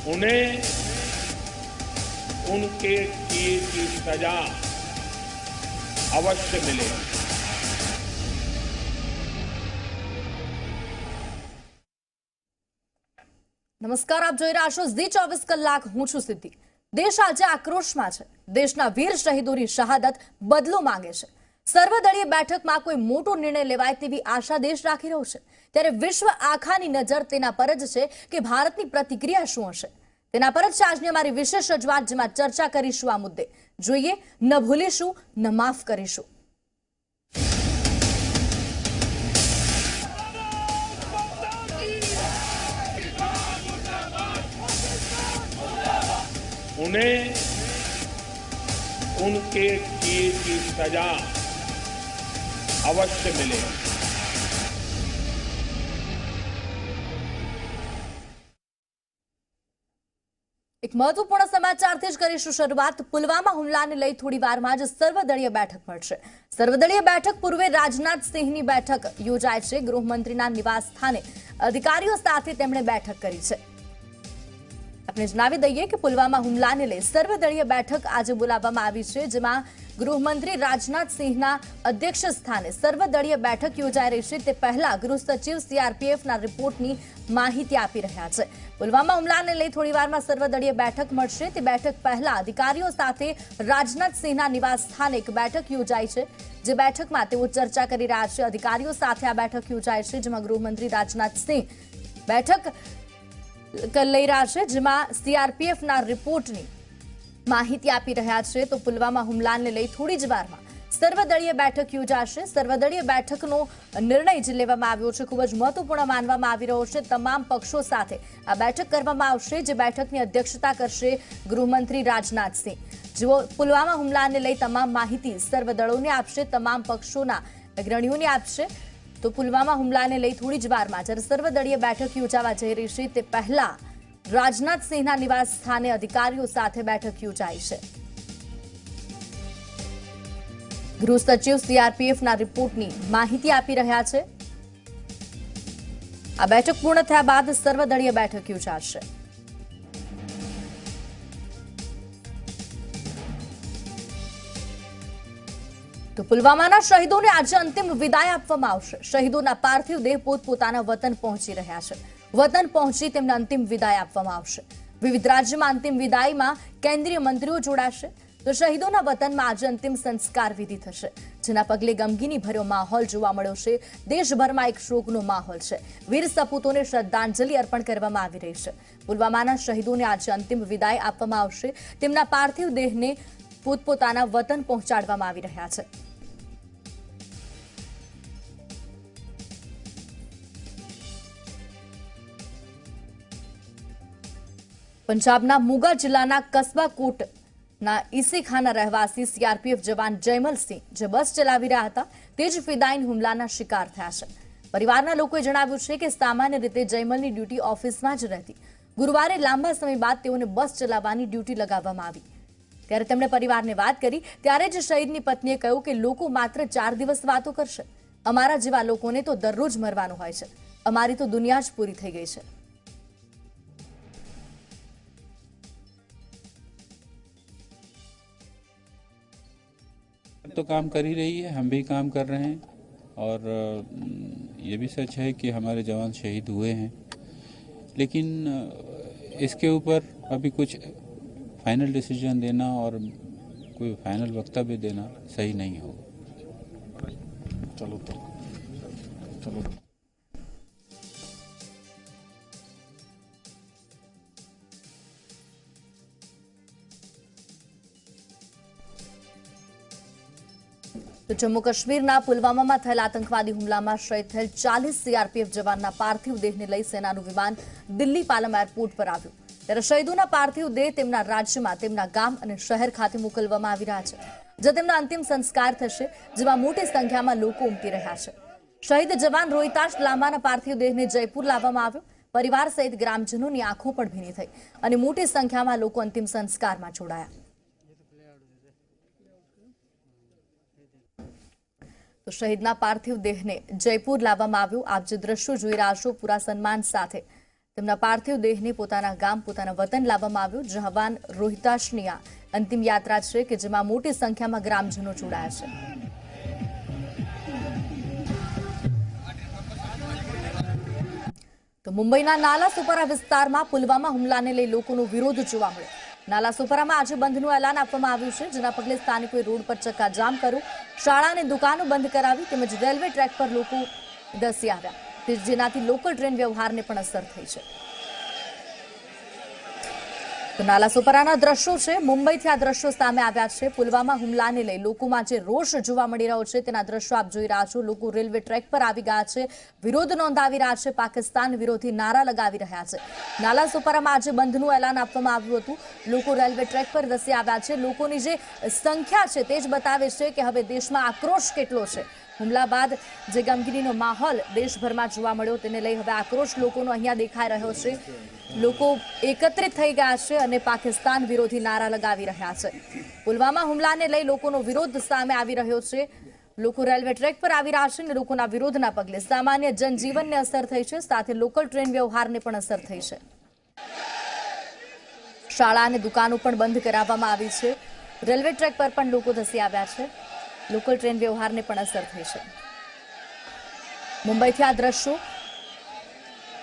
उन्हें उनके किए की सजा अवश्य मिले। નમસ્કાર, આપ જોઈ રહ્યા છો ઝી 24 કલાક. હું છું સિદ્ધિ. દેશ આજે આક્રોશમાં છે. દેશના વીર શહીદોની શહાદત બદલો માંગે છે. સર્વદળીય બેઠકમાં કોઈ મોટો નિર્ણય લેવાય તેવી આશા દેશ રાખી રહ્યો છે. ત્યારે વિશ્વ આખાની નજર તેના પર જ છે કે ભારતની પ્રતિક્રિયા શું હશે. તેના પર જ છે આજની અમારી વિશેષ રજૂઆત, જેમાં ચર્ચા કરીશું આ મુદ્દે. જોઈએ, ન ભૂલીશું ન માફ કરીશું. उन्हें उनके किए की सजा अवश्य मिले। એક મહત્વપૂર્ણ સમાચારથી જ કરીશું શરૂઆત. પુલવામા હુમલાને લઈ થોડી વારમાં જ સર્વદળીય બેઠક મળશે. સર્વદળીય બેઠક પૂર્વે રાજનાથ સિંહની બેઠક યોજાય છે. ગૃહમંત્રીના નિવાસ સ્થાને અધિકારીઓ સાથે તેમણે બેઠક કરી છે. આપણે જણાવી દઈએ કે પુલવામા હુમલાને લઈ સર્વદળીય બેઠક આજે બોલાવવામાં આવી છે, જેમાં ગૃહમંત્રી રાજનાથ સિંહના અધ્યક્ષ સ્થાને સર્વદળીય બેઠક યોજાઈ રહી છે. તે પહેલા ગૃહ સચિવ સીઆરપીએફના રિપોર્ટની માહિતી આપી રહ્યા છે. પુલવામા હુમલાને લઈ થોડીવારમાં સર્વદળીય બેઠક મળશે. તે બેઠક પહેલા અધિકારીઓ સાથે રાજનાથ સિંહના નિવાસ સ્થાને એક બેઠક યોજાઈ છે, જે બેઠકમાં તેઓ ચર્ચા કરી રહ્યા છે. અધિકારીઓ સાથે આ બેઠક યોજાય છે, જેમાં ગૃહમંત્રી રાજનાથ સિંહ બેઠક લઈ રહ્યા છે, જેમાં સીઆરપીએફના રિપોર્ટની માહિતી આપી રહ્યા છે. તો પુલવામા હુમલાને લઈ થોડી જ વારમાં સર્વદળીય બેઠક યોજાશે. સર્વદળીય બેઠકનો નિર્ણય જે લેવામાં આવ્યો છે ખૂબ જ મહત્વપૂર્ણ માનવામાં આવી રહ્યો છે. તમામ પક્ષો સાથે આ બેઠક કરવામાં આવશે, જે બેઠકની અધ્યક્ષતા કરશે ગૃહમંત્રી રાજનાથ સિંહ. જેઓ પુલવામા હુમલાને લઈ તમામ માહિતી સર્વદળોને આપશે, તમામ પક્ષોના અગ્રણીઓને આપશે. તો પુલવામા હુમલાને લઈ થોડી જ વારમાં જ્યારે સર્વદળીય બેઠક યોજાવા જઈ રહી છે, તે પહેલા રાજનાથ સિંહના નિવાસ સ્થાને અધિકારીઓ સાથે બેઠક યોજાઈ છે. ગૃહ સચિવ સીઆરપીએફના રિપોર્ટની માહિતી આપી રહ્યા છે. આ બેઠક પૂર્ણ થયા બાદ સર્વદળીય બેઠક યોજાશે. તો પુલવામાના શહીદોને આજે અંતિમ વિદાય આપવામાં આવશે. શહીદોના પાર્થિવ દેહ પોતપોતાના વતન પહોંચી રહ્યા છે. વતન પહોંચી તેમને અંતિમ વિદાય આપવામાં આવશે. વિવિધ રાજ્યમાં અંતિમ વિદાયમાં કેન્દ્રીય મંત્રીઓ જોડાશે. તો શહીદોના વતનમાં આજે અંતિમ સંસ્કાર વિધિ થશે, જેના પગલે ગમગીની ભર્યો માહોલ જોવા મળ્યો છે. દેશભરમાં એક શોકનો માહોલ છે. વીર સપૂતોને શ્રદ્ધાંજલિ અર્પણ કરવામાં આવી રહી છે. પુલવામાના શહીદોને આજે અંતિમ વિદાય આપવામાં આવશે. તેમના પાર્થિવ દેહને પોતપોતાના વતન પહોંચાડવામાં આવી રહ્યા છે. પંજાબના મુગા જિલ્લાના કસ્બા કોટના ઈસીખાના રહેવાસી સીઆરપીએફ જવાન જયમલસિંહ, જે બસ ચલાવી રહ્યા હતા, તે જ ફિદાઈન હુમલાના શિકાર થયા છે. પરિવારના લોકોએ જણાવ્યું છે કે સામાન્ય રીતે જયમલની ડ્યુટી ઓફિસમાં જ રહેતી. ગુરુવારે લાંબા સમય બાદ તેઓને બસ ચલાવવાની ડ્યુટી લગાવવામાં આવી. ત્યારે તેમણે પરિવારને વાત કરી, ત્યારે જ શહીદની પત્નીએ કહ્યું કે લોકો માત્ર 4 દિવસ વાતો કરશે. અમારા જેવા લોકોને તો દરરોજ મરવાનું હોય છે. અમારી તો દુનિયા જ પૂરી થઈ ગઈ છે. तो काम कर ही रही है, हम भी काम कर रहे हैं और ये भी सच है कि हमारे जवान शहीद हुए हैं, लेकिन इसके ऊपर अभी कुछ फाइनल डिसीजन देना और कोई फाइनल वक्तव्य देना सही नहीं होगा. चलो. તો જમ્મુ કાશ્મીરના પુલવામામાં થયેલા આતંકવાદી હુમલામાં શહીદ થયેલ 40 સીઆરપીએફ જવાનના પાર્થિવ દેહને લઈ સેનાનું વિમાન દિલ્હી પાલમ એરપોર્ટ પર આવ્યું. ત્યારે શહીદોના પાર્થિવ દેહ તેમના રાજ્યમાં તેમના ગામ અને શહેર ખાતે મોકલવામાં આવી રહ્યા છે, જ્યાં તેમના અંતિમ સંસ્કાર થશે, જેમાં મોટી સંખ્યામાં લોકો ઉમટી રહ્યા છે. શહીદ જવાન રોહિતાશ લાંબાના પાર્થિવ દેહને જયપુર લાવવામાં આવ્યો. પરિવાર સહિત ગ્રામજનોની આંખો પણ ભીની થઈ અને મોટી સંખ્યામાં લોકો અંતિમ સંસ્કારમાં જોડાયા. તો શહીદના પાર્થિવ દેહને જયપુર લાવવામાં આવ્યો. આપ જે દ્રશ્યો જોઈ રહ્યા છો, પૂરા સન્માન સાથે તેમના પાર્થિવ દેહને પોતાના ગામ પોતાના વતન લાવવામાં આવ્યો. જવાન રોહિતાશની આ અંતિમ યાત્રા છે કે જેમાં મોટી સંખ્યામાં ગ્રામજનો જોડાયા છે. તો મુંબઈના નાલાસોપારા વિસ્તારમાં પુલવામા હુમલાને લઈ લોકોનો વિરોધ જોવા મળ્યો. નાલાસોપારામાં આજે બંધનું એલાન આપવામાં આવ્યું છે, જેના પગલે સ્થાનિકોએ રોડ પર ચક્કાજામ કર્યું, શાળા અને દુકાનો બંધ કરાવી તેમજ રેલવે ટ્રેક પર લોકો ધસી આવ્યા, જેનાથી લોકલ ટ્રેન વ્યવહારને પણ અસર થઈ છે. તો નાલાસોપારાના દ્રશ્યો છે, મુંબઈથી આ દ્રશ્યો સામે આવ્યા છે. પુલવામા હુમલાને લઈ લોકોમાં જે રોષ જોવા મળી રહ્યો છે તેના દ્રશ્યો આપ જોઈ રહ્યા છો. લોકો રેલવે ટ્રેક પર આવી ગયા છે, વિરોધ નોંધાવી રહ્યા છે, પાકિસ્તાન વિરોધી નારા લગાવી રહ્યા છે. નાલાસોપારામાં આજે બંધનું એલાન આપવામાં આવ્યું હતું. લોકો રેલવે ટ્રેક પર ધસી આવ્યા છે. લોકોની જે સંખ્યા છે તે જ બતાવે છે કે હવે દેશમાં આક્રોશ કેટલો છે. હુમલા બાદ જે ગમગીનીનો માહોલ દેશભરમાં જોવા મળ્યો તેને લઈ હવે આક્રોશ લોકોનો અહીંયા દેખાઈ રહ્યો છે. લોકો એકત્રિત થઈ ગયા છે અને પાકિસ્તાન વિરોધી નારા લગાવી રહ્યા છે. પુલવામા હુમલાને લઈ લોકોનો વિરોધ સામે આવી રહ્યો છે. લોકો રેલવે ટ્રેક પર આવી રહ્યા છે અને લોકોના વિરોધના પગલે સામાન્ય જનજીવનને અસર થઈ છે, સાથે લોકલ ટ્રેન વ્યવહારને પણ અસર થઈ છે. શાળા અને દુકાનો પણ બંધ કરાવવામાં આવી છે. રેલવે ટ્રેક પર પણ લોકો ધસી આવ્યા છે. લોકલ ટ્રેન વ્યવહારને પણ અસર થઈ છે. મુંબઈથી આ દ્રશ્યો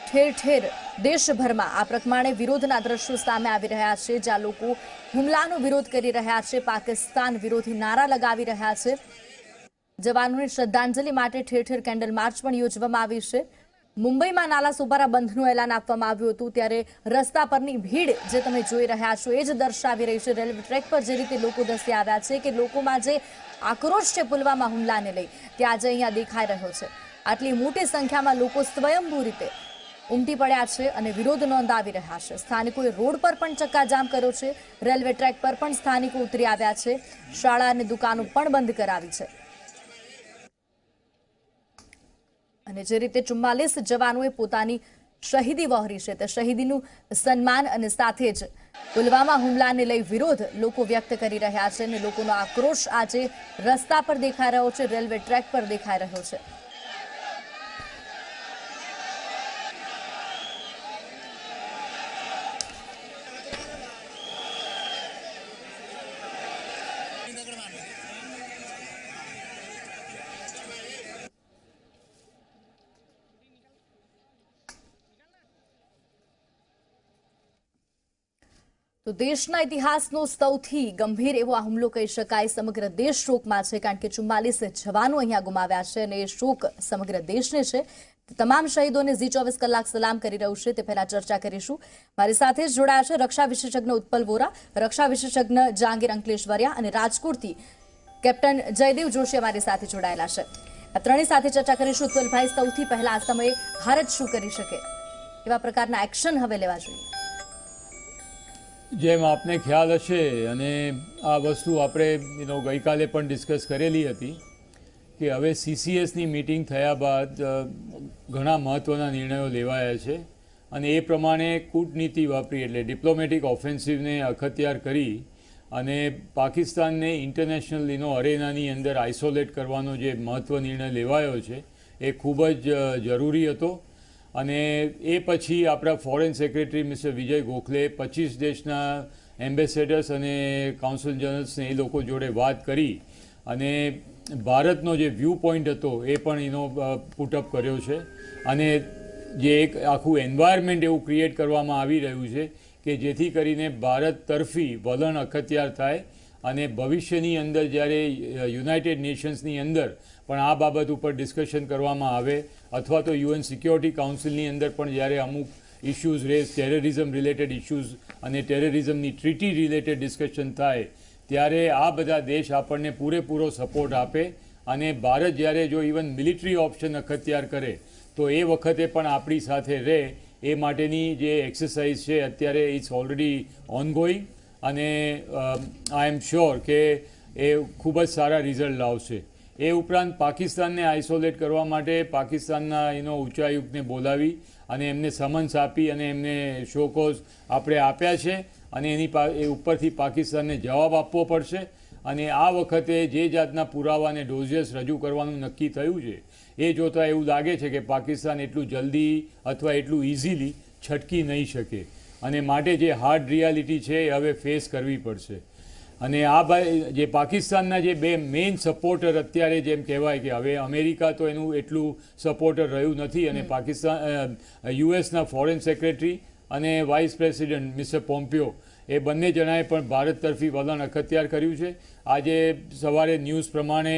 ઠેર ઠેર દેશભરમાં આ પ્રમાણે વિરોધના દ્રશ્યો સામે આવી રહ્યા છે, જ્યાં લોકો હુમલાનો વિરોધ કરી રહ્યા છે, પાકિસ્તાન વિરોધી નારા લગાવી રહ્યા છે. જવાનોની શ્રદ્ધાંજલિ માટે ઠેર ઠેર કેન્ડલ માર્ચ પણ યોજવામાં આવી છે. મુંબઈમાં નાલાસોપારા બંધનું એલાન આપવામાં આવ્યું હતું ત્યારે રસ્તા પરની ભીડ જે તમે જોઈ રહ્યા છો એ જ દર્શાવી રહી છે. રેલવે ટ્રેક પર જે રીતે લોકો ધસી આવ્યા છે કે લોકોમાં જે આક્રોશ છે પુલવામા હુમલાને લઈ તે આજે અહીંયા દેખાઈ રહ્યો છે. આટલી મોટી સંખ્યામાં લોકો સ્વયંભૂ રીતે ઉમટી પડ્યા છે અને વિરોધ નોંધાવી રહ્યા છે. સ્થાનિકોએ રોડ પર પણ ચક્કાજામ કર્યો છે. રેલવે ટ્રેક પર પણ સ્થાનિકો ઉતરી આવ્યા છે. શાળા અને દુકાનો પણ બંધ કરાવી છે. અને જે રીતે 44 જવાનોએ પોતાની શહીદી વહોરી છે તે શહીદીનું સન્માન અને સાથે જ પુલવામા હુમલાને લઈ વિરોધ લોકો વ્યક્ત કરી રહ્યા છે અને લોકોનો આક્રોશ આજે રસ્તા પર દેખાઈ રહ્યો છે, રેલવે ટ્રેક પર દેખાઈ રહ્યો છે. તો દેશના ઇતિહાસનો સૌથી ગંભીર એવો આ હુમલો કહી શકાય. સમગ્ર દેશ શોકમાં છે, કારણ કે 44 જવાનો અહીંયા ગુમાવ્યા છે અને એ શોક સમગ્ર દેશને છે. તમામ શહીદોને ઝી 24 કલાક સલામ કરી રહ્યું છે. તે પહેલા ચર્ચા કરીશું. મારી સાથે જ જોડાયા છે રક્ષા વિશેષજ્ઞ ઉત્પલ વોરા, રક્ષા વિશેષજ્ઞ જહાંગીર અંકલેશ્વરિયા અને રાજકોટથી કેપ્ટન જયદેવ જોશી અમારી સાથે જોડાયેલા છે. આ ત્રણેય સાથે ચર્ચા કરીશું. ઉત્પલભાઈ, સૌથી પહેલા આ સમયે ભારત શું કરી શકે, કેવા પ્રકારના એક્શન હવે લેવા જોઈએ? જેમ આપને ખ્યાલ હશે અને આ વસ્તુ આપણે ગઈકાલે પણ ડિસ્કસ કરેલી હતી કે હવે CCSની મિટિંગ થયા બાદ ઘણા મહત્ત્વના નિર્ણયો લેવાયા છે અને એ પ્રમાણે કૂટનીતિ વાપરી એટલે ડિપ્લોમેટિક ઓફેન્સિવને અખત્યાર કરી અને પાકિસ્તાનને ઇન્ટરનેશનલ અરેનાની અંદર આઇસોલેટ કરવાનો જે મહત્ત્વ નિર્ણય લેવાયો છે એ ખૂબ જ જરૂરી હતો. અને એ પછી આપણા ફોરેન સેક્રેટરી મિસ્ટર વિજય ગોખલે 25 દેશના એમ્બેસેડર્સ અને કાઉન્સિલ જનરલ્સને એ લોકો જોડે વાત કરી અને ભારતનો જે વ્યૂ પોઈન્ટ હતો એ પણ એનો પુટઅપ કર્યો છે. અને જે એક આખું એન્વાયરમેન્ટ એવું ક્રિએટ કરવામાં આવી રહ્યું છે કે જેથી કરીને ભારત તરફી વલણ અખત્યાર થાય અને ભવિષ્યની અંદર જ્યારે યુનાઇટેડ નેશન્સની અંદર પણ આ બાબત ઉપર ડિસ્કશન કરવામાં આવે અથવા તો UN સિક્યોરિટી કાઉન્સિલની અંદર પણ જ્યારે અમુક issues raise terrorism related issues અને ટેરરિઝમની ટ્રીટી રિલેટેડ ડિસ્કશન થાય ત્યારે આ બધા દેશ આપણને પૂરેપૂરો સપોર્ટ આપે અને ભારત જ્યારે જો ઇવન મિલિટરી ઓપ્શન અખત્યાર કરે તો એ વખતે પણ આપણી સાથે રહે એ માટેની જે એક્સરસાઇઝ છે અત્યારે ઇટ્સ ઓલરેડી ઓનગોઈંગ અને આઈ એમ શ્યોર કે એ ખૂબ જ સારા રિઝલ્ટ લાવશે. એ ઉપરાંત પાકિસ્તાનને આઇસોલેટ કરવા માટે પાકિસ્તાનના ઉચ્ચાયુક્તને બોલાવી અને એમને સમન્સ આપી અને એમને શોકોઝ આપણે આપ્યા છે અને એની ઉપરથી પાકિસ્તાનને જવાબ આપવો પડશે. અને આ વખતે જે જાતના પુરાવા અને ડોઝિયસ રજૂ કરવાનું નક્કી થયું છે એ જોતાં એવું લાગે છે કે પાકિસ્તાન એટલું જલ્દી અથવા એટલું ઇઝીલી છટકી નહીં શકે અને માટે જે હાર્ડ રિયાલિટી છે એ હવે ફેસ કરવી પડશે. અને આ ભાઈ જે પાકિસ્તાનના જે બે મેઇન સપોર્ટર અત્યારે જેમ કહેવાય કે હવે અમેરિકા તો એનું એટલું સપોર્ટર રહ્યું નથી અને પાકિસ્તાન યુએસના ફોરેન સેક્રેટરી અને વાઇસ પ્રેસિડેન્ટ મિસ્ટર પોમ્પિયો એ બંને જણાએ પણ ભારત તરફી વલણ અખત્યાર કર્યું છે. આજે સવારે ન્યૂઝ પ્રમાણે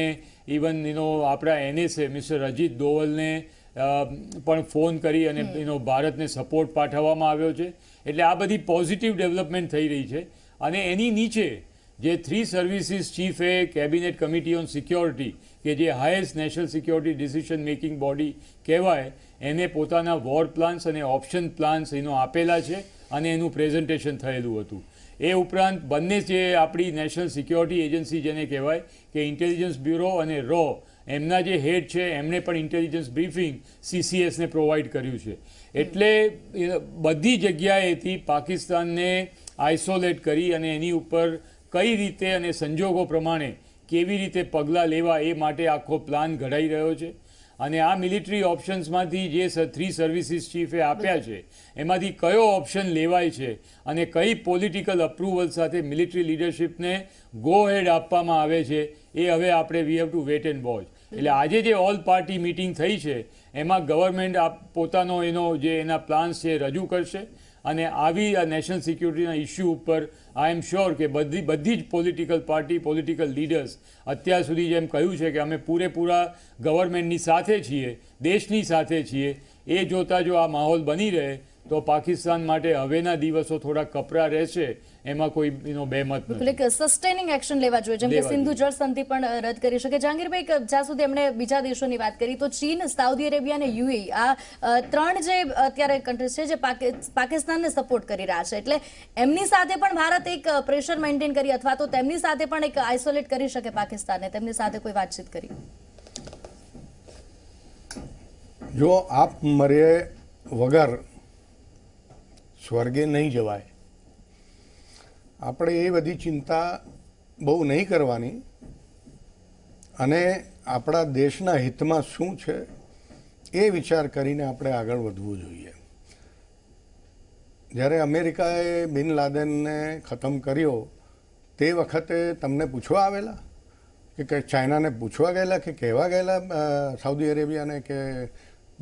ઇવન આપણા NSA મિસ્ટર અજીત દોવલને પણ ફોન કરી અને ભારતને સપોર્ટ પાઠવવામાં આવ્યો છે. એટલે આ બધી પોઝિટિવ ડેવલપમેન્ટ થઈ રહી છે. અને એની નીચે જે 3 સર્વિસીસ ચીફે કેબિનેટ કમિટી ઓન સિક્યોરિટી કે જે highest national security decision making body કહેવાય એને પોતાના વોર પ્લાન્સ અને ઓપ્શન પ્લાન્સ આપેલા છે અને એનું પ્રેઝન્ટેશન થયેલું હતું. એ ઉપરાંત બંને જે આપણી નેશનલ સિક્યોરિટી એજન્સી જેને કહેવાય કે ઇન્ટેલિજન્સ બ્યુરો અને રો એમના જે હેડ છે એમણે પણ ઇન્ટેલિજન્સ બ્રીફિંગ CCSને પ્રોવાઈડ કર્યું છે. એટલે બધી જગ્યાએથી પાકિસ્તાનને આઇસોલેટ કરી અને એની ઉપર કઈ રીતે અને સંજોગો પ્રમાણે કેવી રીતે પગલાં લેવા એ માટે આખો પ્લાન ઘડાઈ રહ્યો છે. અને આ મિલિટરી ઓપ્શન્સમાંથી જે 3 સર્વિસીસ ચીફે આપ્યા છે એમાંથી કયો ઓપ્શન લેવાય છે અને કઈ પોલિટિકલ અપ્રુવલ સાથે મિલિટરી લીડરશિપને ગો હેડ આપવામાં આવે છે એ હવે આપણે we have to wet and watch. એટલે આજે જે ઓલ પાર્ટી મિટિંગ થઈ છે એમાં ગવર્મેન્ટ પોતાનો એના પ્લાન્સ છે રજૂ કરશે અને આવી આ નેશનલ સિક્યુરિટીના ઇસ્યુ ઉપર આઈ એમ શ્યોર કે બધી જ પોલિટિકલ પાર્ટી પોલિટિકલ લીડર્સ અત્યાર સુધી જેમ કહ્યું છે કે અમે પૂરેપૂરા ગવર્મેન્ટની સાથે છીએ, દેશની સાથે છીએ. એ જોતાં જો આ માહોલ બની રહે તો પાકિસ્તાન માટે હવેના દિવસો થોડા કપરા રહેશે એમાં કોઈ બેમત નથી. સસ્ટેનિંગ એક્શન લેવા જોઈએ જેમ કે સિંધુ જળ સંધિ પણ રદ કરી શકે. જહાંગીરભાઈ, જ્યાં સુધી એમણે બીજા દેશોની વાત કરી તો ચીન, સાઉદી અરેબિયા અને UAE આ 3 જે અત્યારે કન્ટ્રીઝ છે જે પાકિસ્તાનને સપોર્ટ કરી રહ્યા છે, એટલે એમની સાથે પણ ભારત એક પ્રેશર મેન્ટેન કરી અથવા તો તેમની સાથે પણ એક આઇસોલેટ કરી શકે પાકિસ્તાનને, તેમની સાથે કોઈ વાતચીત કરી? જો આપ મરે વગર સ્વર્ગે નહીં જવાય. આપણે એ બધી ચિંતા બહુ નહીં કરવાની અને આપણા દેશના હિતમાં શું છે એ વિચાર કરીને આપણે આગળ વધવું જોઈએ. જ્યારે અમેરિકાએ બિન લાદેનને ખતમ કર્યો તે વખતે તમને પૂછવા આવેલા કે ચાઇનાને પૂછવા ગયેલા કે કહેવા ગયેલા સાઉદી અરેબિયાને કે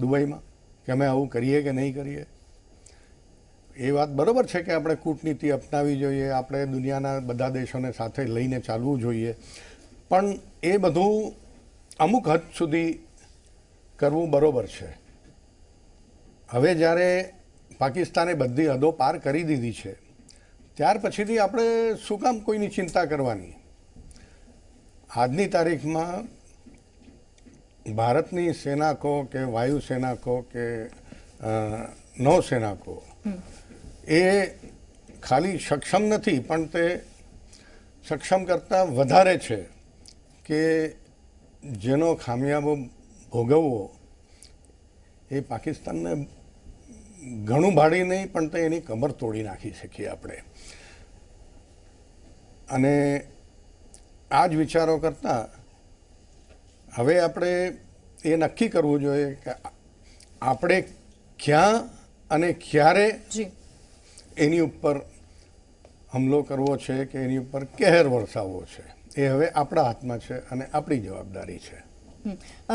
દુબઈમાં કે અમે આવું કરીએ કે નહીં કરીએ? એ વાત બરાબર છે કે આપણે કૂટનીતિ અપનાવી જોઈએ, આપણે દુનિયાના બધા દેશોને સાથે લઈને ચાલવું જોઈએ, પણ એ બધું અમુક હદ સુધી કરવું બરાબર છે. હવે જ્યારે પાકિસ્તાને બધી હદો પાર કરી દીધી છે ત્યાર પછીથી આપણે શું કામ કોઈની ચિંતા કરવાની? આજની તારીખમાં ભારતની સેના કહો કે વાયુસેના કહો કે નૌસેના કહો એ ખાલી સક્ષમ નથી પણ તે સક્ષમ કરતાં વધારે છે કે જેનો ખામિયાબો ભોગવવો એ પાકિસ્તાનને ઘણું ભાડી નહીં પણ તે એની કમર તોડી નાખી શકીએ આપણે. અને આ જ વિચારો કરતાં હવે આપણે એ નક્કી કરવું જોઈએ કે આપણે ક્યાં અને ક્યારે એની ઉપર હુમલો કરવો છે કે એની ઉપર કહેર વરસાવવો છે એ હવે આપણા હાથમાં છે અને આપણી જવાબદારી છે.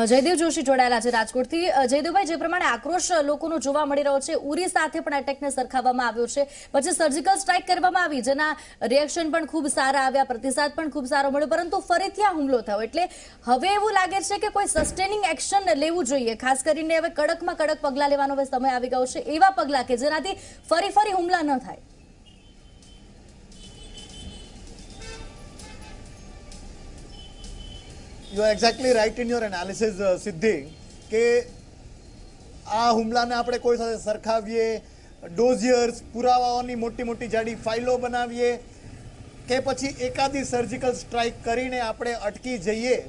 જયદેવ જોશી જોડાયેલા છે રાજકોટથી. જયદેવભાઈ, જે પ્રમાણે આક્રોશ લોકોનો જોવા મળી રહ્યો છે, ઉરી સાથે પણ એટેકને સરખાવવામાં આવ્યો છે, પછી સર્જિકલ સ્ટ્રાઇક કરવામાં આવી જેના રિએક્શન પણ ખૂબ સારા આવ્યા, પ્રતિસાદ પણ ખૂબ સારો મળ્યો, પરંતુ ફરીથી આ હુમલો થયો. એટલે હવે એવું લાગે છે કે કોઈ સસ્ટેનિંગ એક્શન લેવું જોઈએ, ખાસ કરીને હવે કડકમાં કડક પગલાં લેવાનો હવે સમય આવી ગયો છે, એવા પગલાં કે જેનાથી ફરી હુમલા ન થાય. You are exactly right in your analysis, સિદ્ધિ, કે આ હુમલાને આપણે કોઈ સાથે સરખાવીએ, ડોઝિયર્સ, પુરાવાઓની મોટી મોટી જાડી ફાઇલો બનાવીએ કે પછી એકાદી સર્જિકલ સ્ટ્રાઇક કરીને આપણે અટકી જઈએ,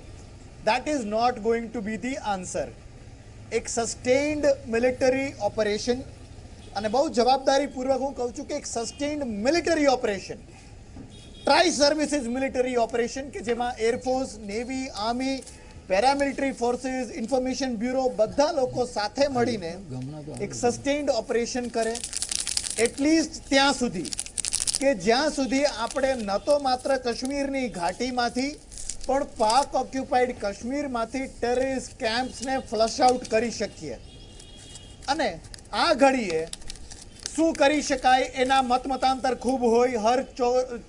that is not going to be the answer. એક સસ્ટેન્ડ મિલિટરી ઓપરેશન, અને બહુ જવાબદારીપૂર્વક હું કહું છું કે એક sustained military operation, tri services military operation કે જેમાં air force, navy, army, paramilitary forces, information bureau બધા લોકો સાથે મળીને એક સસ્ટેન્ડ ઓપરેશન કરે, એટલીસ્ટ ત્યાં સુધી કે જ્યાં સુધી આપણે ન તો માત્ર કાશ્મીરની ઘાટીમાંથી પણ પાક ઓક્યુપાઈડ કાશ્મીરમાંથી ટેરરિસ્ટ કેમ્પ્સને ફ્લશ આઉટ કરી શકીએ. અને આ ઘડીએ શું કરી શકાય એના મતમતાંતર ખૂબ હોય. હર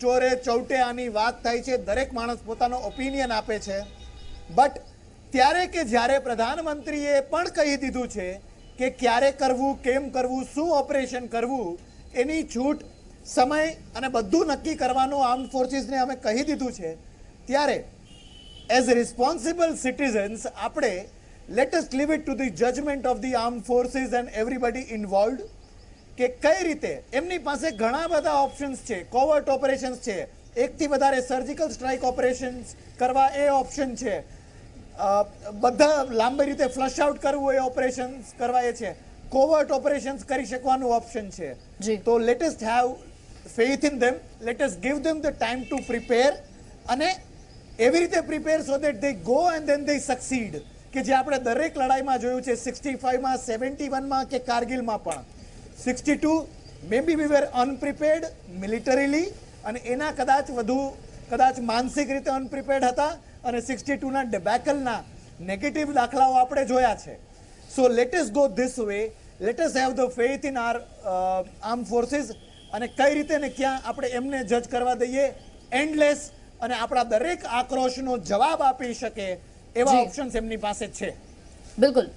ચોરે ચૌટે આની વાત થાય છે, દરેક માણસ પોતાનો ઓપિનિયન આપે છે. બટ ત્યારે કે જ્યારે પ્રધાનમંત્રીએ પણ કહી દીધું છે કે ક્યારે કરવું, કેમ કરવું, શું ઓપરેશન કરવું, એની છૂટ, સમય અને બધું નક્કી કરવાનું આર્મ્ડ ફોર્સિસને અમે કહી દીધું છે, ત્યારે એઝ રિસ્પોન્સિબલ સિટીઝન્સ આપણે let us leave it to the judgement of the armed forces and everybody involved કે કઈ રીતે. એમની પાસે ઘણા બધા ઓપ્શન્સ છે, કોવર્ટ ઓપરેશન્સ છે, એકથી વધારે સર્જિકલ સ્ટ્રાઇક ઓપરેશન્સ કરવા એ ઓપ્શન છે, બધા લાંબી રીતે ફ્લશ આઉટ કરવું એ ઓપરેશન્સ કરવા એ છે, કોવર્ટ ઓપરેશન્સ કરી શકવાનું ઓપ્શન છે. તો let us have faith in them, let us give them the time to prepare અને એવી રીતે prepare so that they go and then they succeed કે જે આપણે દરેક લડાઈમાં જોયું છે 65માં, 71માં કે કારગિલમાં પણ 62 maybe we were unprepared militarily અને એના કદાચ માનસિક રીતે અનપ્રિપેર્ડ હતા અને 62ના ડેબેકલના નેગેટિવ દાખલાઓ આપણે જોયા છે. So let us go this way, let us have the faith in our armed forces અને કઈ રીતે ને ક્યાં આપણે એમને જજ કરવા દઈએ એન્ડલેસ અને આપણા દરેક આક્રોશનો જવાબ આપી શકે એવા ઓપ્શન્સ એમની પાસે છે. બિલકુલ.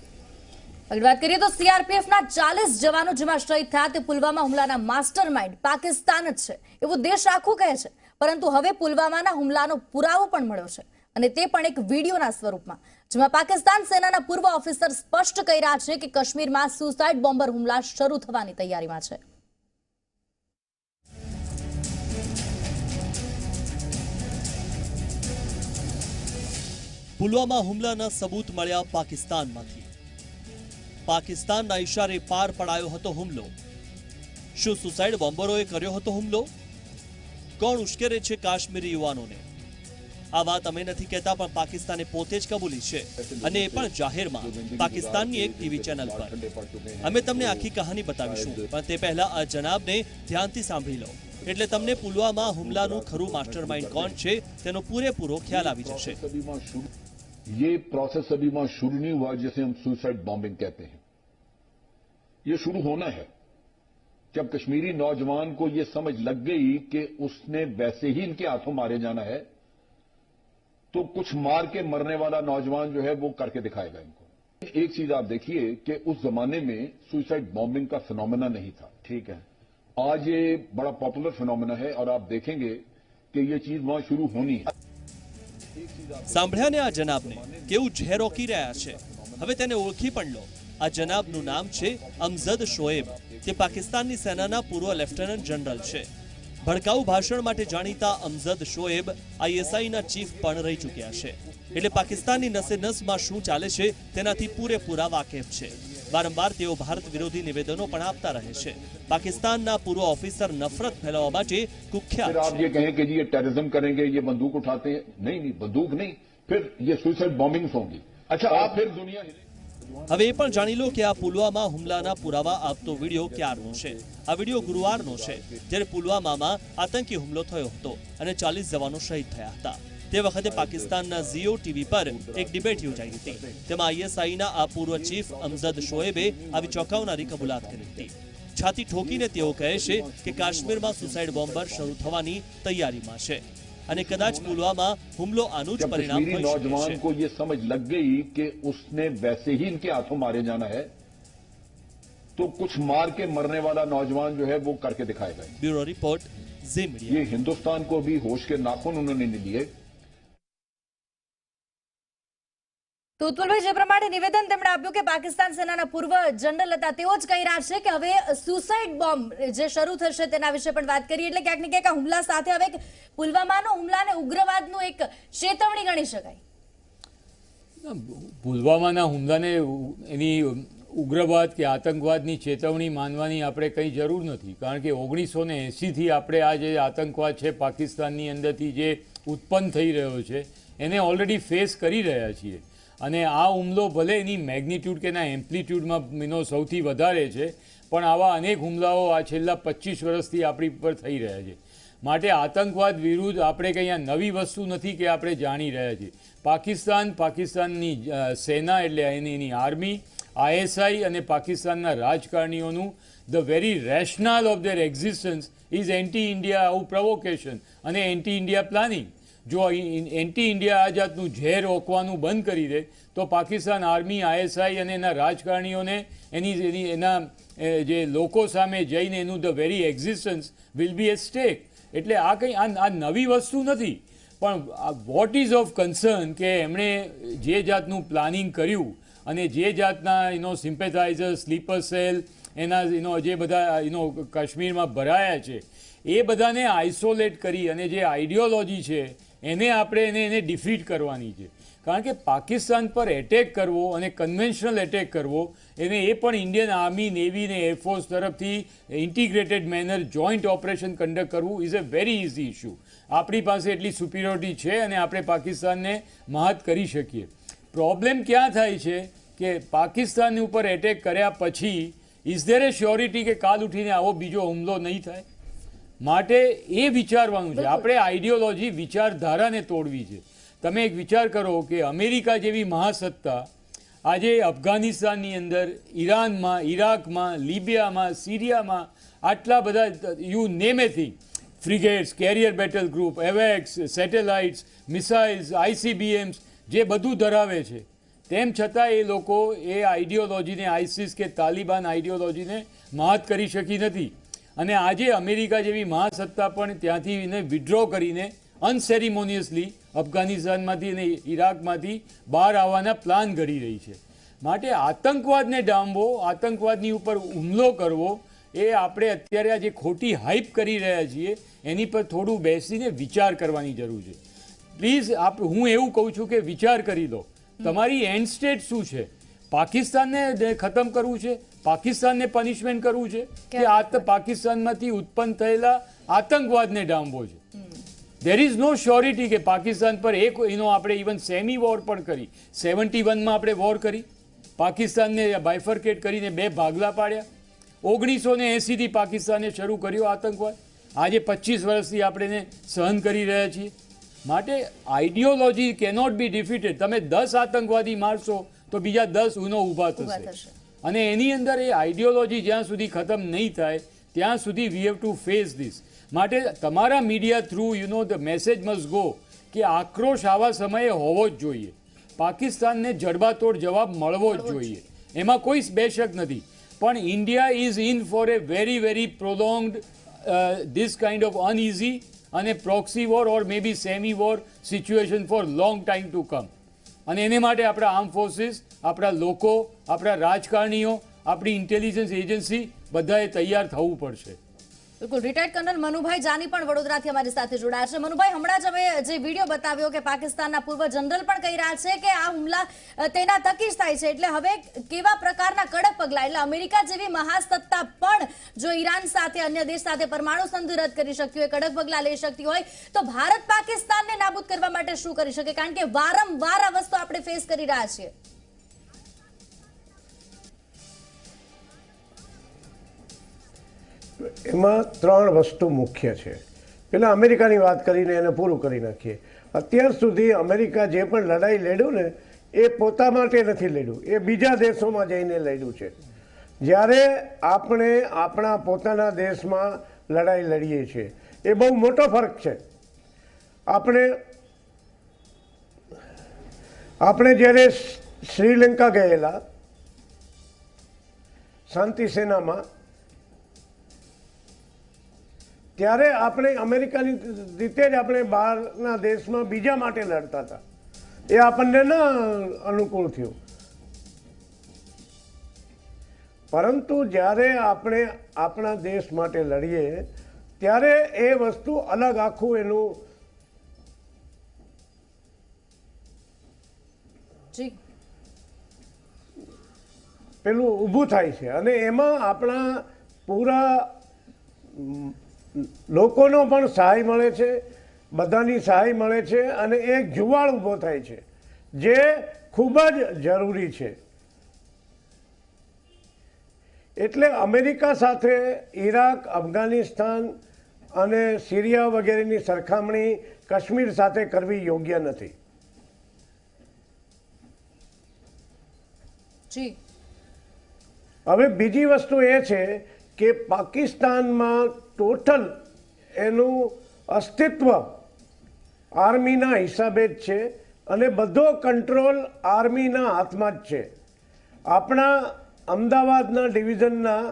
આગળ વાત કરીએ તો સીઆરપીએફના 40 જવાનો જેમાં શહીદ થયા તે પુલવામા હુમલાના માસ્ટર માઇન્ડ પાકિસ્તાન જ છે એવું દેશ આખું કહે છે. પરંતુ હવે પુલવામાના હુમલાનો પુરાવો પણ મળ્યો છે અને તે પણ એક વિડીયોના સ્વરૂપમાં, જેમાં પાકિસ્તાન સેનાના પૂર્વ ઓફિસર સ્પષ્ટ કહી રહ્યા છે કે કાશ્મીરમાં સુસાઇડ બોમ્બર હુમલા શરૂ થવાની તૈયારીમાં છે. પુલવામા હુમલાના સબૂત મળ્યા પાકિસ્તાનમાંથી. પાકિસ્તાનના ઇશારે પાર પડાયો હતો હુમલો. શું સુસાઇડ બોમ્બરોએ કર્યો હતો હુમલો? કોણ ઉશ્કેરે છે કાશ્મીરી યુવાનોને? આ વાત અમે નથી કહેતા, પણ પાકિસ્તાને પોતે જ કબૂલી છે અને એ પણ જાહેરમાં પાકિસ્તાનની એક ટીવી ચેનલ પર. અમે તમને આખી કહાની બતાવીશું, પણ તે પહેલા આ જનાબને ધ્યાનથી સાંભળી લો એટલે તમને પુલવામા હુમલાનું ખરું માસ્ટરમાઇન્ડ કોણ છે તેનો પૂરેપૂરો ખ્યાલ આવી જશે. ये प्रोसेस अभी वहां शुरू नहीं हुआ जिसे हम सुसाइड बॉम्बिंग कहते हैं. ये शुरू होना है जब कश्मीरी नौजवान को ये समझ लग गई कि उसने वैसे ही इनके हाथों मारे जाना है, तो कुछ मार के मरने वाला नौजवान जो है वो करके दिखाएगा इनको. एक चीज आप देखिए कि उस जमाने में सुसाइड बॉम्बिंग का फिनोमेना नहीं था. ठीक है, आज ये बड़ा पॉपुलर फिनोमेना है और आप देखेंगे कि ये चीज वहां शुरू होनी है. સાંભળ્યા ને આ જનાબને કેવું ઝેર રોકી રહ્યા છે? હવે તેને ઓળખી પણ લો. આ જનાબનું નામ છે અમજદ શોએબ. તે પાકિસ્તાનની સેનાના પૂર્વ લેફ્ટનન્ટ જનરલ છે. ભડકાઉ ભાષણ માટે જાણીતા અમજદ શોએબ આઈએસઆઈના ચીફ પણ રહી ચૂક્યા છે. એટલે પાકિસ્તાનની નસે નસમાં શું ચાલે છે તેનાથી પૂરેપૂરા વાકેફ છે. વારંવાર તેઓ ભારત વિરોધી નિવેદનો પણ આપતા રહે છે. પાકિસ્તાનના પૂર્વ ઓફિસર નફરત ફેલાવવા માટે કુખ્યાત आप ये कहें कि जी ये टेररिज्म करेंगे, ये बंदूक उठाते हैं, नहीं नहीं बंदूक नहीं, फिर ये सुसाइड बॉम्बिंग्स होंगी. अच्छा आप फिर दुनिया હવે એ પણ જાણી લો કે આ પુલવામા હુમલાના પુરાવા આપતો વિડીયો ક્યારનો છે. આ વિડીયો ગુરુવારનો છે, જ્યારે પુલવામામાં આતંકી હુમલો થયો હતો અને 40 જવાનો શહીદ થયા હતા. તે વખતે પાકિસ્તાનના ઝીઓ ટીવી પર એક ડિબેટ યોજાઈ હતી. તેમાં આઈએસઆઈના આ પૂર્વ ચીફ અમજદ શોએબે આવી ચોંકાવનારી કબૂલાત કરી હતી. છાતી ઠોકીને તેઓ કહે છે કે કાશ્મીરમાં સુસાઇડ બોમ્બર શરૂ થવાની તૈયારીમાં છે અને કદાચ પુલવામા હુમલો આનું જ પરિણામ હોઈ શકે છે. नौजवान को ये समझ लग गई कि उसने वैसे ही इनके हाथों मारे जाना है, तो कुछ मार के मरने वाला नौजवान जो है वो करके दिखाएगा. ब्यूरो रिपोर्ट, ज़ी मीडिया. ये हिंदुस्तान को भी होश के नाखून उन्होंने नहीं लिए. તો ઉત્પલભાઈ, જે પ્રમાણે નિવેદન તેમણે આપ્યું કે પાકિસ્તાન સેનાના પૂર્વ જનરલ હતા, તેઓ જ કહી રહ્યા છે કે હવે સુસાઇડ બોમ્બ જે શરૂ થશે તેના વિશે પણ વાત કરીએ. એટલે ક્યાંક ને ક્યાંક આ હુમલા સાથે હવે પુલવામાનો હુમલાને ઉગ્રવાદનું એક ચેતવણી ગણી શકાય. પુલવામાના હુમલાને એની ઉગ્રવાદ કે આતંકવાદની ચેતવણી માનવાની આપણે કંઈ જરૂર નથી, કારણ કે 1980થી આપણે આ જે આતંકવાદ છે પાકિસ્તાનની અંદરથી જે ઉત્પન્ન થઈ રહ્યો છે એને ઓલરેડી ફેસ કરી રહ્યા છીએ. અને આ હુમલો ભલે એની મેગ્નિટ્યૂડ કે એના એમ્પ્લિટ્યૂડમાં સૌથી વધારે છે, પણ આવા અનેક હુમલાઓ આ છેલ્લા 25 વર્ષથી આપણી પર થઈ રહ્યા છે. માટે આતંકવાદ વિરુદ્ધ આપણે કંઈ આ નવી વસ્તુ નથી કે આપણે જાણી રહ્યા છીએ. પાકિસ્તાનની સેના એટલે એની આર્મી, ISI અને પાકિસ્તાનના રાજકારણીઓનું the very rationale of their existence is anti India આવું પ્રોવોકેશન અને એન્ટી ઇન્ડિયા પ્લાનિંગ. જો એન્ટી ઇન્ડિયા આ જાતનું ઝેર ઓકવાનું બંધ કરી દે તો પાકિસ્તાન આર્મી, ISI અને એના રાજકારણીઓને એના જે લોકો સામે જઈને એનું the very existence will be A stack. એટલે આ કંઈ આ નવી વસ્તુ નથી, પણ વોટ ઇઝ ઓફ કન્સર્ન કે એમણે જે જાતનું પ્લાનિંગ કર્યું અને જે જાતના સિમ્પેથાઇઝર, સ્લીપર સેલ, એના જે બધા કાશ્મીરમાં ભરાયા છે એ બધાને આઇસોલેટ કરી અને જે આઈડિયોલોજી છે એને આપણે એને ડિફીટ કરવાની છે. કારણ કે પાકિસ્તાન પર એટેક કરવો અને કન્વેન્શનલ એટેક કરવો એને એ પણ ઇન્ડિયન આર્મી, નેવી ને એરફોર્સ તરફથી integrated manner joint operation conduct કરવું is a very easy issue. આપણી પાસે એટલી સુપિરિયોરિટી છે અને આપણે પાકિસ્તાનને મહાત કરી શકીએ. પ્રોબ્લેમ ક્યાં થાય છે કે પાકિસ્તાનની ઉપર એટેક કર્યા પછી ઇઝ ધેર એ શ્યોરિટી કે કાલ ઉઠીને આવો બીજો હુમલો નહીં થાય? માટે એ વિચારવાનું છે. આપણે આઈડિયોલોજી, વિચારધારાને તોડવી છે. તમે એક વિચાર કરો કે અમેરિકા જેવી મહાસત્તા આજે અફઘાનિસ્તાનની અંદર, ઈરાનમાં, ઇરાકમાં, લિબિયામાં, સિરિયામાં આટલા બધા you name a thing, frigates, carrier battle group, એવેક્સ, સેટેલાઇટ્સ, મિસાઇલ્સ, ICBMs જે બધું ધરાવે છે, તેમ છતાં એ લોકો એ આઈડિયોલોજીને, આઇસિસ કે તાલિબાન આઈડિયોલોજીને મહાત કરી શકી નથી. અને આજે અમેરિકા જેવી મહાસત્તા પણ ત્યાંથી એને વિડ્રો કરીને અનસેરિમોનિયસલી અફઘાનિસ્તાનમાંથી અને ઇરાકમાંથી બહાર આવવાના પ્લાન ઘડી રહી છે. માટે આતંકવાદને ડામવો, આતંકવાદની ઉપર હુમલો કરવો એ આપણે અત્યારે આ જે ખોટી હાઇપ કરી રહ્યા છીએ એની પર થોડું બેસીને વિચાર કરવાની જરૂર છે. પ્લીઝ હું એવું કહું છું કે વિચાર કરી લો તમારી એન્ડ સ્ટેટ શું છે. પાકિસ્તાનને ખતમ કરવું છે, પાકિસ્તાનને પનિશમેન્ટ કરવું છે કે પાકિસ્તાનમાંથી ઉત્પન્ન થયેલા આતંકવાદને ડામવો છે? દેર ઇઝ નો શ્યોરિટી કે પાકિસ્તાન પર આપણે ઇવન સેમી વોર પણ કરી. 71માં આપણે વોર કરી, પાકિસ્તાનને બાયફર્કેટ કરીને 2 ભાગલા પાડ્યા. 1980થી પાકિસ્તાને શરૂ કર્યો આતંકવાદ. આજે 25 વર્ષથી આપણે એને સહન કરી રહ્યા છીએ. માટે આઈડિયોલોજી કેનોટ બી ડિફીટેડ. તમે 10 આતંકવાદી મારશો તો બીજા 10 ઊભા થશે. અને એની અંદર એ આઈડિયોલોજી જ્યાં સુધી ખતમ નહીં થાય ત્યાં સુધી we have to face this. માટે તમારા media through the message must go કે આક્રોશ આવા સમયે હોવો જ જોઈએ. પાકિસ્તાનને જડબાતોડ જવાબ મળવો જ જોઈએ, એમાં કોઈ બેશક નથી. પણ India is in for a very very prolonged this kind of uneasy અને proxy war or maybe semi war situation for long time to come. અને એને માટે આપણા આર્મ ફોર્સિસ, આપણા લોકો, આપણા રાજકારણીઓ, આપણી ઇન્ટેલિજન્સ એજન્સી બધાએ તૈયાર થવું પડશે. બિલકુલ. રિટાયર્ડ કર્નલ મનુભાઈ જાની પણ વડોદરાથી અમારી સાથે જોડાયા છે. મનુભાઈ, હમણાં જ અમે જે વિડીયો બતાવ્યો કે પાકિસ્તાનના પૂર્વ જનરલ પણ કહી રહ્યા છે કે આ હુમલા તેના થકી જ થાય છે. એટલે હવે કેવા પ્રકારના કડક પગલાં, એટલે અમેરિકા જેવી મહાસત્તા પણ જો ઈરાન સાથે, અન્ય દેશ સાથે પરમાણુ સંધિ રદ કરી શકતી હોય, કડક પગલાં લઈ શકતી હોય, તો ભારત પાકિસ્તાનને નાબૂદ કરવા માટે શું કરી શકે? કારણ કે વારંવાર આ વસ્તુ આપણે ફેસ કરી રહ્યા છીએ. એમાં 3 વસ્તુ મુખ્ય છે. પહેલાં અમેરિકાની વાત કરીને એને પૂરું કરી નાખીએ. અત્યાર સુધી અમેરિકા જે પણ લડાઈ લડ્યું ને એ પોતા માટે નથી લડ્યું, એ બીજા દેશોમાં જઈને લડ્યું છે. જ્યારે આપણે આપણા પોતાના દેશમાં લડાઈ લડીએ છીએ એ બહુ મોટો ફરક છે. આપણે જ્યારે શ્રીલંકા ગયેલા શાંતિ સેનામાં, ત્યારે આપણે અમેરિકાની રીતે જ આપણે બહારના દેશમાં બીજા માટે લડતા હતા. એ આપણને ના અનુકૂળ થયું. પરંતુ જ્યારે આપણે આપણા દેશ માટે લડીએ ત્યારે એ વસ્તુ અલગ, આખું એનું પેલું ઊભું થાય છે. અને એમાં આપણા પૂરા લોકોનો પણ સહાય મળે છે, બધાની સહાય મળે છે. અને એક જુવાળ ઊભો થાય છે જે ખૂબ જ જરૂરી છે. એટલે અમેરિકા સાથે ઈરાક, અફઘાનિસ્તાન અને સિરિયા વગેરેની સરખામણી કાશ્મીર સાથે કરવી યોગ્ય નથી. જી હવે બીજી વસ્તુ એ છે કે પાકિસ્તાનમાં ટોટલ એનું અસ્તિત્વ આર્મીના હિસાબે જ છે અને બધો કંટ્રોલ આર્મીના હાથમાં જ છે. આપણા અમદાવાદના ડિવિઝનના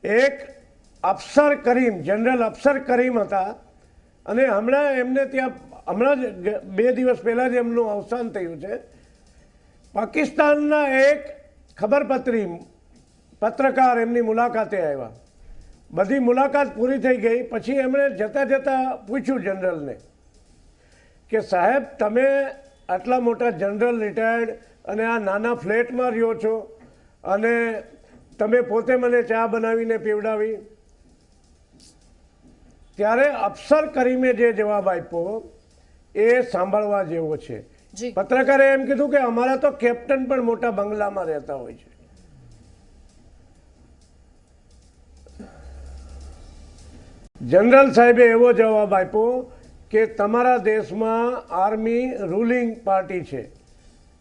એક અફસર કરીમ, જનરલ અફસર કરીમ હતા અને હમણાં એમને ત્યાં હમણાં જ 2 દિવસ પહેલાં જ એમનું અવસાન થયું છે. પાકિસ્તાનના એક ખબરપત્રી પત્રકાર એમની મુલાકાતે આવ્યા. બધી મુલાકાત પૂરી થઈ ગઈ પછી એમણે જતાં જતાં પૂછ્યું જનરલને કે સાહેબ, તમે આટલા મોટા જનરલ રિટાયર્ડ અને આ નાના ફ્લેટમાં રહ્યો છો અને તમે પોતે મને ચા બનાવીને પીવડાવી. ત્યારે અફસર કરીમે જે જવાબ આપ્યો એ સાંભળવા જેવો છે. પત્રકારે એમ કીધું કે અમારા તો કેપ્ટન પણ મોટા બંગલામાં રહેતા હોય છે. જનરલ સાહેબે એવો જવાબ આપ્યો કે તમારા દેશમાં આર્મી રૂલિંગ પાર્ટી છે,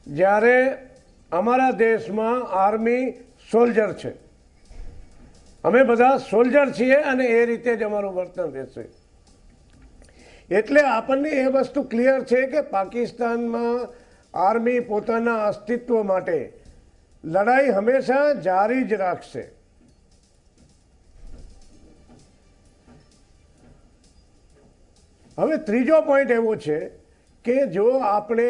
જ્યારે અમારા દેશમાં આર્મી સોલ્જર છે. અમે બધા સોલ્જર છીએ અને એ રીતે જ અમારું વર્તન રહેશે. એટલે આપણને એ વસ્તુ ક્લિયર છે કે પાકિસ્તાનમાં આર્મી પોતાના અસ્તિત્વ માટે લડાઈ હંમેશા જારી જ રાખશે. હવે ત્રીજો પોઈન્ટ એવો છે કે જો આપણે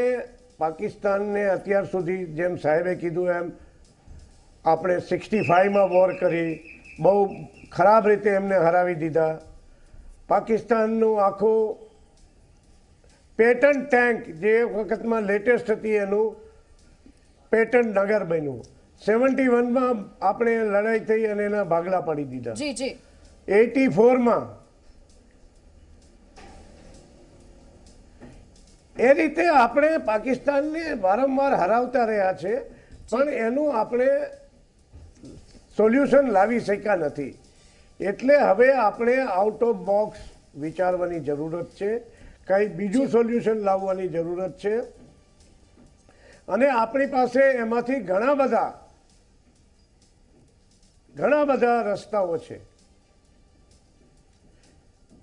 પાકિસ્તાનને અત્યાર સુધી જેમ સાહેબે કીધું એમ આપણે 65માં વોર કરી, બહુ ખરાબ રીતે એમને હરાવી દીધા. પાકિસ્તાનનું આખું પેટન્ટ ટેન્ક જે એક વખતમાં લેટેસ્ટ હતી એનું પેટન્ટ નગર બન્યું. 71માં આપણે લડાઈ થઈ અને એના ભાગલા પાડી દીધા. 84માં એ રીતે આપણે પાકિસ્તાનને વારંવાર હરાવતા રહ્યા છે પણ એનું આપણે સોલ્યુશન લાવી શક્યા નથી. એટલે હવે આપણે આઉટ ઓફ બોક્સ વિચારવાની જરૂરત છે, કંઈ બીજું સોલ્યુશન લાવવાની જરૂરત છે. અને આપણી પાસે એમાંથી ઘણા બધા રસ્તાઓ છે.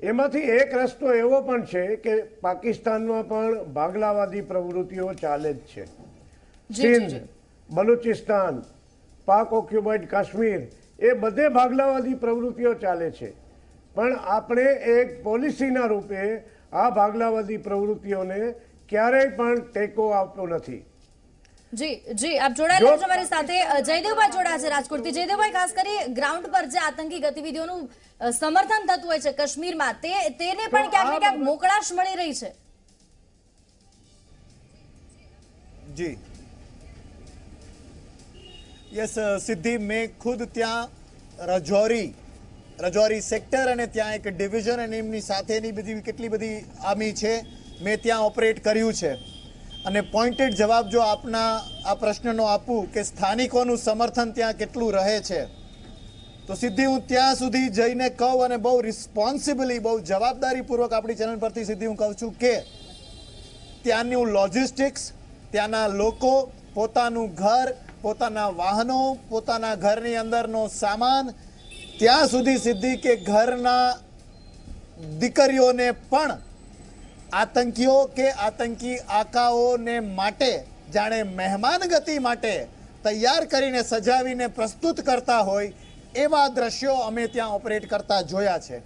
એમાંથી એક રસ્તો એવો પણ છે કે પાકિસ્તાનમાં પણ ભાગલાવાદી પ્રવૃત્તિઓ ચાલે જ છે. સિંધ, બલુચિસ્તાન, પાક ઓક્યુપાઈડ કાશ્મીર, એ બધે ભાગલાવાદી પ્રવૃત્તિઓ ચાલે છે. પણ આપણે એક પોલિસીના રૂપે આ ભાગલાવાદી પ્રવૃત્તિઓને ક્યારેય પણ ટેકો આપતો નથી. જી જી, આપ જોડાયેલા છો અમારી સાથે. જયદેવભાઈ જોડાયા છે રાજકોટથી. જયદેવભાઈ, ખાસ કરી ગ્રાઉન્ડ પર જે આતંકી ગતિવિધિઓનું સમર્થન થતું હોય છે કાશ્મીરમાં, તેને પણ ક્યાંક ને ક્યાંક મોકળાશ મળી રહી છે. જી યસ સિદ્ધિ, મેં ખુદ ત્યાં રજૌરી સેક્ટર અને ત્યાં એક ડિવિઝન અને એમની સાથેની બધી કેટલી બધી આર્મી છે મેં ત્યાં ઓપરેટ કર્યું છે. અને પોઈન્ટેડ જવાબ જો આપના આ પ્રશ્નનો આપું કે સ્થાનિકોનું સમર્થન ત્યાં કેટલું રહે છે, તો સિદ્ધિ હું ત્યાં સુધી જઈને કહું અને બહુ રિસ્પોન્સિબલી, બહુ જવાબદારીપૂર્વક આપણી ચેનલ પરથી સિદ્ધિ હું કહું છું કે ત્યાંનું લોજિસ્ટિક્સ, ત્યાંના લોકો, પોતાનું ઘર, પોતાના વાહનો, પોતાના ઘરની અંદરનો સામાન, ત્યાં સુધી સિદ્ધિ કે ઘરના દીકરીઓને પણ આતંકીઓ કે આતંકી આકાઓને માટે જાણે મહેમાન ગતિ માટે તૈયાર કરીને સજાવીને પ્રસ્તુત કરતા હોય એવા દ્રશ્યો અમે ત્યાં ઓપરેટ કરતા જોયા છે.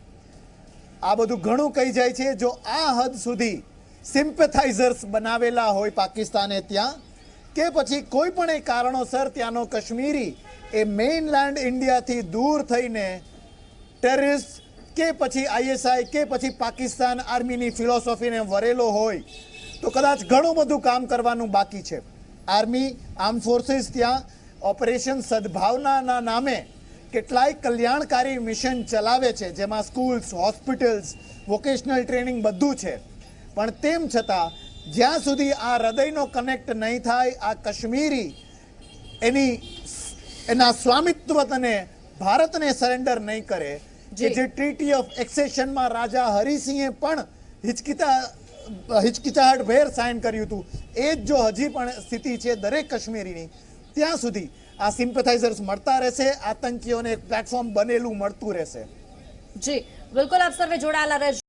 આ બધું ઘણું કહી જાય છે. જો આ હદ સુધી સિમ્પેથાઇઝર્સ બનાવેલા હોય પાકિસ્તાને ત્યાં, કે પછી કોઈ પણ એક કારણોસર ત્યાંનો કાશ્મીરી એ મેઇનલેન્ડ ઇન્ડિયાથી દૂર થઈને ટેરરિસ્ટ કે પછી આઈએસઆઈ કે પછી પાકિસ્તાન આર્મીની ફિલોસોફીને વરેલો હોય તો કદાચ ઘણું બધું કામ કરવાનું બાકી છે. આર્મી, આર્મ ફોર્સિસ ત્યાં ઓપરેશન સદભાવનાના નામે કેટલાય કલ્યાણકારી મિશન ચલાવે છે, જેમાં સ્કૂલ્સ, હોસ્પિટલ્સ, વોકેશનલ ટ્રેનિંગ બધું છે. પણ તેમ છતાં જ્યાં સુધી આ હૃદયનો કનેક્ટ નહીં થાય, આ કાશ્મીરી એના સ્વામિત્વને ભારતને સરેન્ડર નહીં કરે, કે જે ટ્રીટી ઓફ એક્સેશનમાં રાજા હરિસિંહે પણ હિચકિચાહટ ભેર સાઇન કર્યું હતું, એ જ જો હજી પણ સ્થિતિ છે દરેક કાશ્મીરીની, ત્યાં સુધી આ સિમ્પેથાઇઝર્સ મળતા રહેશે, આતંકીઓને એક પ્લેટફોર્મ બનેલું મળતું રહેશે. જી બિલકુલ, આપ સર્વે જોડાયેલા રહેજો.